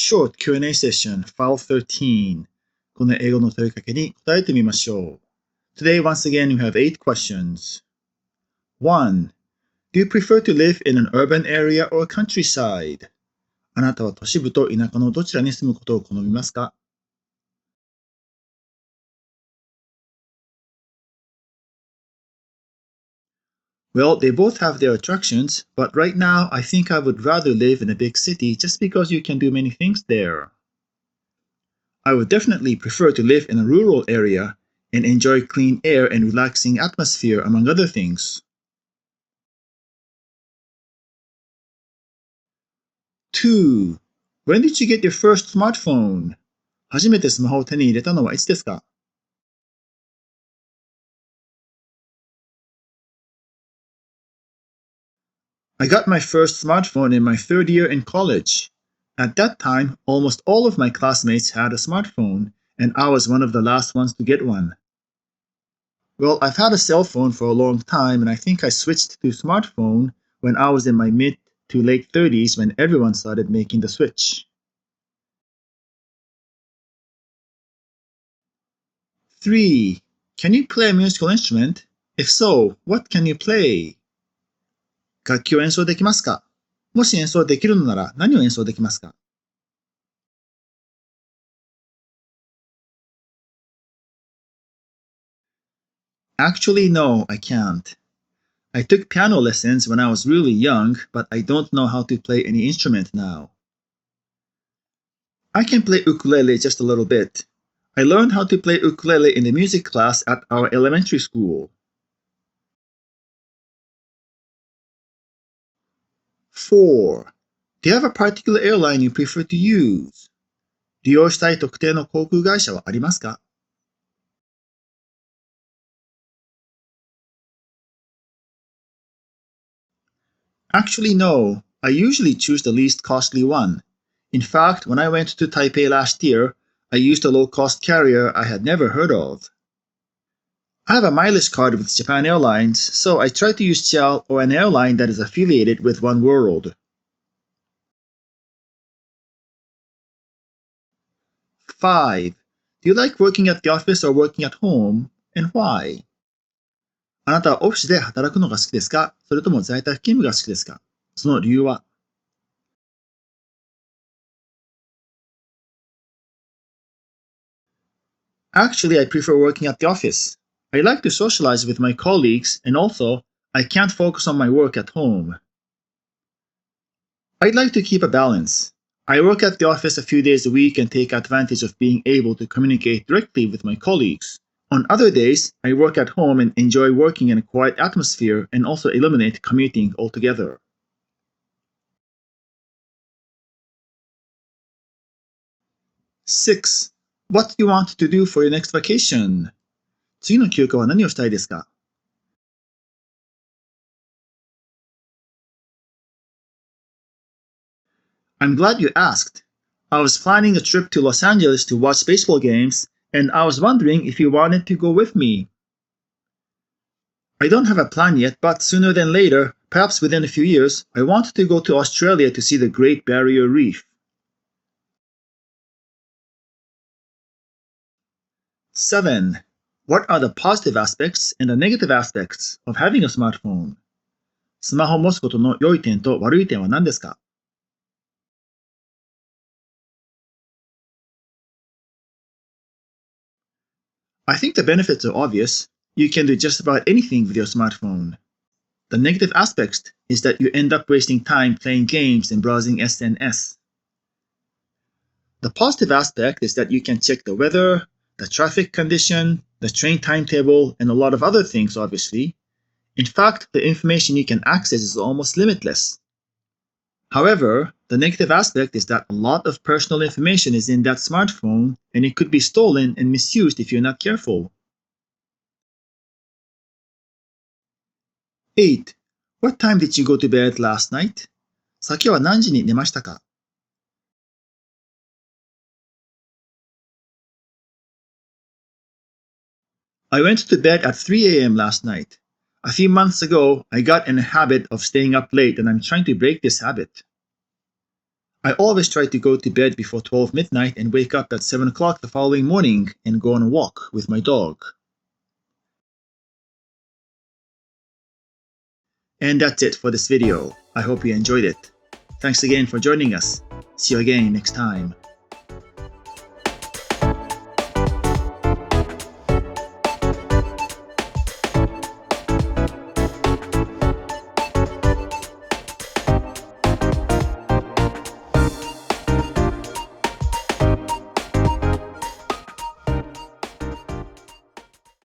Short Q&A Session File 13 この英語の問いかけに答えてみましょう。Today, once again, we have 8 questions. 1. Do you prefer to live in an urban area or countryside? あなたは都市部と田舎のどちらに住むことを好みますか？ Well, they both have their attractions, but right now I think I would rather live in a big city just because you can do many things there. I would definitely prefer to live in a rural area and enjoy clean air and relaxing atmosphere among other things. 2. When did you get your first smartphone? 初めてスマホを手に入れたのはいつですか？ I got my first smartphone in my third year in college. At that time, almost all of my classmates had a smartphone, and I was one of the last ones to get one. Well, I've had a cell phone for a long time, and I think I switched to smartphone when I was in my mid to late 30s when everyone started making the switch. 3. Can you play a musical instrument? If so, what can you play? 楽器を演奏できますか？もし演奏できるのなら何を演奏できますか？ Actually, no, I can't. I took piano lessons when I was really young, but I don't know how to play any instrument now. I can play ukulele just a little bit. I learned how to play ukulele in the music class at our elementary school. 4. Do you have a particular airline you prefer to use? 利用したい特定の航空会社はありますか？ Actually, no. I usually choose the least costly one. In fact, when I went to Taipei last year, I used a low-cost carrier I had never heard of. I have a mileage card with Japan Airlines, so I try to use JAL or an airline that is affiliated with One World. 5. Do you like working at the office or working at home, and why? あなたはオフィスで働くのが好きですか？それとも在宅勤務が好きですか？その理由は？ Actually, I prefer working at the office. I like to socialize with my colleagues, and also, I can't focus on my work at home. I'd like to keep a balance. I work at the office a few days a week and take advantage of being able to communicate directly with my colleagues. On other days, I work at home and enjoy working in a quiet atmosphere and also eliminate commuting altogether. 6. What do you want to do for your next vacation? 次の休暇は何をしたいですか？ I'm glad you asked. I was planning a trip to Los Angeles to watch baseball games, and I was wondering if you wanted to go with me. I don't have a plan yet, but sooner than later, perhaps within a few years, I want to go to Australia to see the Great Barrier Reef. 7. What are the positive aspects and the negative aspects of having a smartphone? スマホを持つことの良い点と悪い点は何ですか？ I think the benefits are obvious. You can do just about anything with your smartphone. The negative aspect is that you end up wasting time playing games and browsing SNS. The positive aspect is that you can check the weather, the traffic condition, the train timetable, and a lot of other things, obviously. In fact, the information you can access is almost limitless. However, the negative aspect is that a lot of personal information is in that smartphone, and it could be stolen and misused if you're not careful. 8. What time did you go to bed last night? 昨夜は何時に寝ましたか？ I went to bed at 3 a.m. last night. A few months ago, I got in a habit of staying up late and I'm trying to break this habit. I always try to go to bed before 12 midnight and wake up at 7 o'clock the following morning and go on a walk with my dog. And that's it for this video. I hope you enjoyed it. Thanks again for joining us. See you again next time.